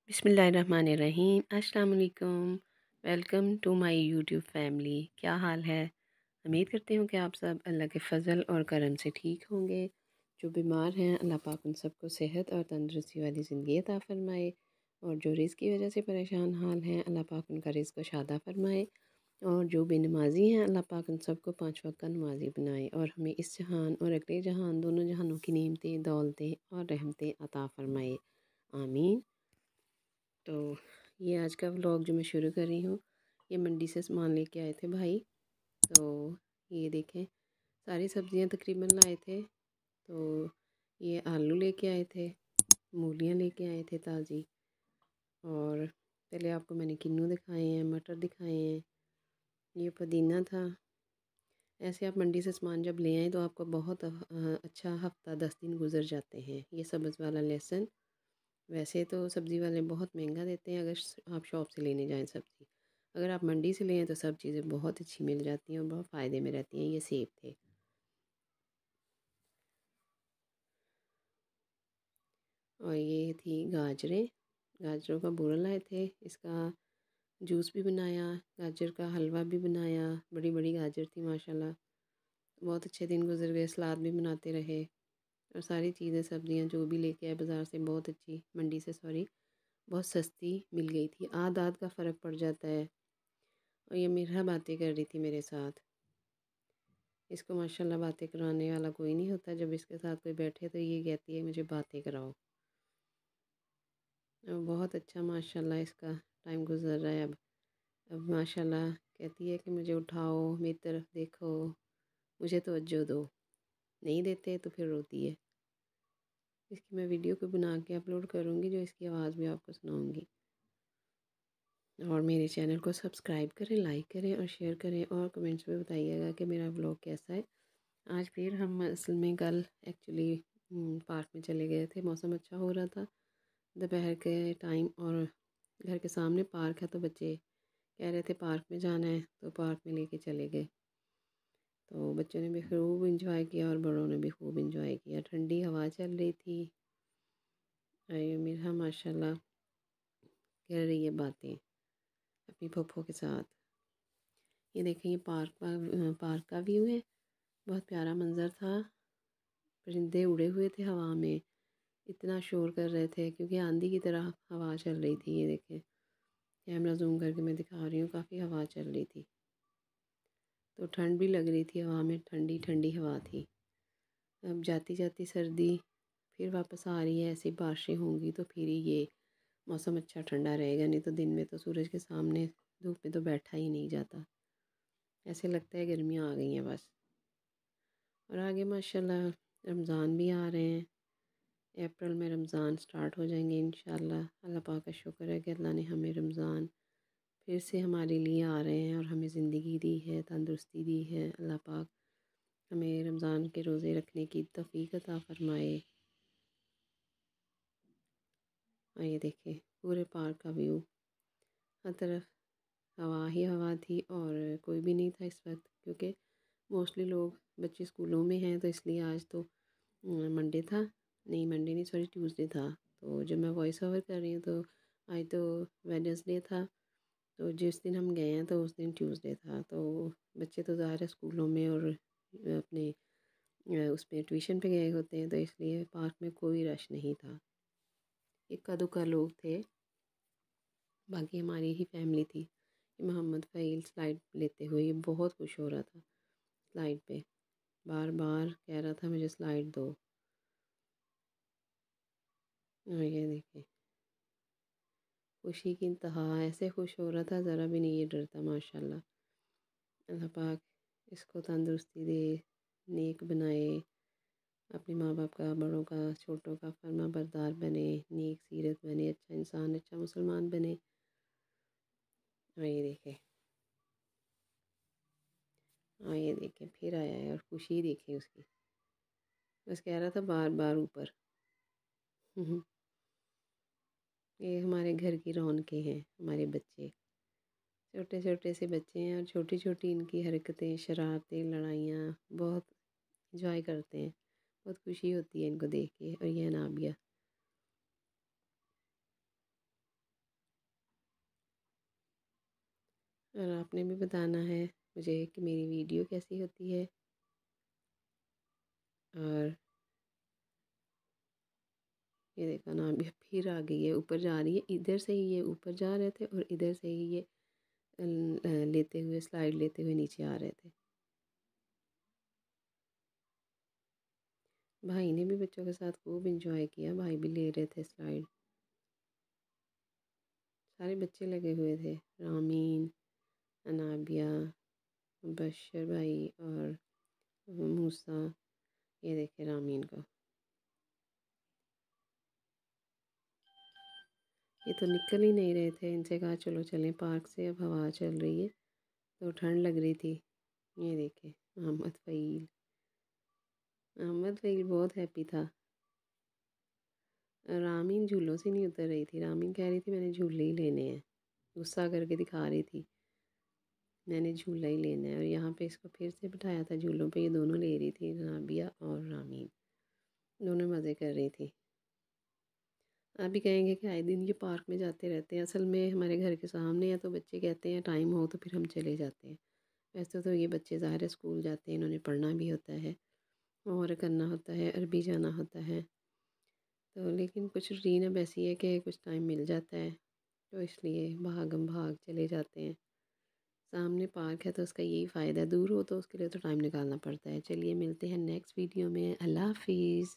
बिस्मिल्लाहिर्रहमानिर्रहीम। अस्सलाम वालेकुम। Welcome to my YouTube family. क्या हाल है? उम्मीद करती हूँ कि आप सब अल्लाह के फ़ज़ल और करम से ठीक होंगे। जो बीमार हैं अल्लाह पाक उन सबको सेहत और तंदुरुस्ती वाली ज़िंदगी अता फ़रमाए, और जो रिज़्क़ की वजह से परेशान हाल हैं अल्लाह पाक उनका रिज़्क़ को शादा फ़रमाए, और जो बेनमाज़ी हैं अल्लाह पाक उन सबको 5 वक्त का नमाज़ी बनाए, और हमें इस जहान और अगले जहान दोनों जहानों की नेमतें, दौलतें और रहमतें अता फ़रमाए। आमीन। तो ये आज का व्लॉग जो मैं शुरू कर रही हूँ, ये मंडी से सामान लेके आए थे भाई। तो ये देखें, सारी सब्जियां तकरीबन लाए थे। तो ये आलू लेके आए थे, मूलियाँ लेके आए थे ताज़ी, और पहले आपको मैंने किन्नू दिखाए हैं, मटर दिखाए हैं, ये पुदीना था। ऐसे आप मंडी से सामान जब ले आएँ तो आपको बहुत अच्छा हफ़्ता 10 दिन गुजर जाते हैं। ये सब्ज़ वाला लहसुन, वैसे तो सब्ज़ी वाले बहुत महंगा देते हैं अगर आप शॉप से लेने जाएं सब्ज़ी। अगर आप मंडी से लें तो सब चीज़ें बहुत अच्छी मिल जाती हैं और बहुत फ़ायदे में रहती हैं। ये सेब थे, और ये थी गाजरें। गाजरों का बूरा लाए थे, इसका जूस भी बनाया, गाजर का हलवा भी बनाया। बड़ी बड़ी गाजर थी माशाल्लाह। बहुत अच्छे दिन गुजर गए, सलाद भी बनाते रहे, और सारी चीज़ें सब्ज़ियाँ जो भी लेके आए बाज़ार से बहुत अच्छी, मंडी से सॉरी, बहुत सस्ती मिल गई थी। आध आध का फ़र्क पड़ जाता है। और ये मेरा बातें कर रही थी मेरे साथ। इसको माशाल्लाह बातें कराने वाला कोई नहीं होता। जब इसके साथ कोई बैठे तो ये कहती है मुझे बातें कराओ। और बहुत अच्छा माशाल्लाह इसका टाइम गुजर रहा है अब माशाल्लाह कहती है कि मुझे उठाओ, मेरी तरफ देखो, मुझे तवज्जो दो। नहीं देते तो फिर रोती है। इसकी मैं वीडियो को बना के अपलोड करूँगी, जो इसकी आवाज़ भी आपको सुनाऊँगी। और मेरे चैनल को सब्सक्राइब करें, लाइक करें और शेयर करें, और कमेंट्स में बताइएगा कि मेरा व्लॉग कैसा है। आज फिर हम असल में कल एक्चुअली पार्क में चले गए थे। मौसम अच्छा हो रहा था दोपहर के टाइम, और घर के सामने पार्क है, तो बच्चे कह रहे थे पार्क में जाना है, तो पार्क में लेके चले गए। तो बच्चों ने भी खूब इंजॉय किया और बड़ों ने भी खूब इंजॉय किया। ठंडी हवा चल रही थी। मेरा माशाल्लाह कर रही है बातें अपनी पप्पो के साथ। ये देखें, ये पार्क का व्यू है। बहुत प्यारा मंज़र था। परिंदे उड़े हुए थे हवा में, इतना शोर कर रहे थे क्योंकि आंधी की तरह हवा चल रही थी। ये देखें, कैमरा जूम करके मैं दिखा रही हूँ, काफ़ी हवा चल रही थी। तो ठंड भी लग रही थी हवा में, ठंडी ठंडी हवा थी। अब जाती जाती सर्दी फिर वापस आ रही है। ऐसी बारिशें होंगी तो फिर ही ये मौसम अच्छा ठंडा रहेगा, नहीं तो दिन में तो सूरज के सामने धूप में तो बैठा ही नहीं जाता। ऐसे लगता है गर्मियाँ आ गई हैं बस। और आगे माशाल्लाह रमज़ान भी आ रहे हैं। अप्रैल में रमज़ान स्टार्ट हो जाएंगे इंशाल्लाह। अल्लाह पाक का शुक्र है कि अल्लाह ने हमें रमज़ान फिर से हमारे लिए आ रहे हैं, और हमें ज़िंदगी दी है, तंदुरुस्ती दी है। अल्लाह पाक हमें रमज़ान के रोज़े रखने की तौफीक अता फ़रमाए। और ये देखें पूरे पार्क का व्यू, हर तरफ हवा ही हवा थी, और कोई भी नहीं था इस वक्त, क्योंकि मोस्टली लोग बच्चे स्कूलों में हैं, तो इसलिए आज तो मंडे था, नहीं मंडे नहीं सॉरी ट्यूसडे था। तो जब मैं वॉइस ओवर कर रही हूँ तो आज तो वेडनेसडे था। तो जिस दिन हम गए हैं तो उस दिन ट्यूसडे था। तो बच्चे तो ज़ाहिर है स्कूलों में और अपने उसमें ट्यूशन पे गए होते हैं, तो इसलिए पार्क में कोई रश नहीं था। इक्का दुक्का लोग थे, बाकी हमारी ही फैमिली थी। मोहम्मद फ़हील स्लाइड लेते हुए ये बहुत खुश हो रहा था स्लाइड पे, बार बार कह रहा था मुझे स्लाइड दो। और ये देखिए खुशी की इंतहा, ऐसे खुश हो रहा था ज़रा भी नहीं ये डरता माशाल्लाह। अल्लाह पाक इसको तंदुरुस्ती दे, नेक बनाए, अपने माँ बाप का, बड़ों का, छोटों का फर्मा बरदार बने, नेक सीरत बने, अच्छा इंसान, अच्छा मुसलमान बने। और ये देखे, हाँ ये देखे फिर आया है, और खुशी देखे उसकी, बस कह रहा था बार बार ऊपर। ये हमारे घर की रौनकें हैं, हमारे बच्चे, छोटे छोटे से बच्चे हैं, और छोटी छोटी इनकी हरकतें, शरारतें, लड़ाइयाँ बहुत इंजॉय करते हैं। बहुत खुशी होती है इनको देख के। और ये अनाबिया, اور آپ نے بھی بتانا ہے مجھے کہ میری ویڈیو کیسی ہوتی ہے۔ اور یہ دیکھا نا ابھی پھر آ گئی ہے، اوپر جا رہی ہے، ادھر سے ہی یہ اوپر جا رہے تھے اور ادھر سے ہی یہ لیتے ہوئے سلائیڈ لیتے ہوئے نیچے آ رہے تھے۔ بھائی نے بھی بچوں کے ساتھ خوب انجوائے کیا، بھائی بھی لے رہے تھے سلائیڈ، سارے بچے لگے ہوئے تھے، رامین، انابیہ، بشر بھائی اور موسیٰ۔ یہ دیکھے رامین کو، یہ تو نکل ہی نہیں رہے تھے، ان سے کہا چلو چلیں پارک سے، اب ہوا چل رہی ہے تو ٹھنڈ لگ رہی تھی۔ یہ دیکھے احمد فہیل بہت ہیپی تھا۔ رامین جھولوں سے نہیں اتر رہی تھی، رامین کہہ رہی تھی میں نے جھولے ہی لینے ہیں، غصہ کر کے دکھا رہی تھی میں نے جھولا ہی لینا ہے۔ اور یہاں پہ اس کو پھر سے بٹھایا تھا جھولوں پہ، یہ دونوں لے رہی تھی، رابعہ اور رامین دونوں مزے کر رہی تھی۔ آپ بھی کہیں گے کہ آئے دن یہ پارک میں جاتے رہتے ہیں، اصل میں ہمارے گھر کے سامنے ہے تو بچے کہتے ہیں ٹائم ہو تو پھر ہم چلے جاتے ہیں۔ ویسے تو یہ بچے ظاہر ہے اسکول جاتے ہیں، انہوں نے پڑھنا بھی ہوتا ہے اور کرنا ہوتا ہے، عربی جانا ہوتا ہے، تو لیکن کچھ روٹین اب ایسی ہے کہ کچھ ٹائم مل جاتا ہے تو اس لیے بھاگم بھاگ چلے جاتے ہیں۔ سامنے پارک ہے تو اس کا یہی فائدہ ہے، دور ہو تو اس کے لیے تو ٹائم نکالنا پڑتا ہے۔ چلیے ملتے ہیں نیکسٹ ویڈیو میں، اللہ حافظ۔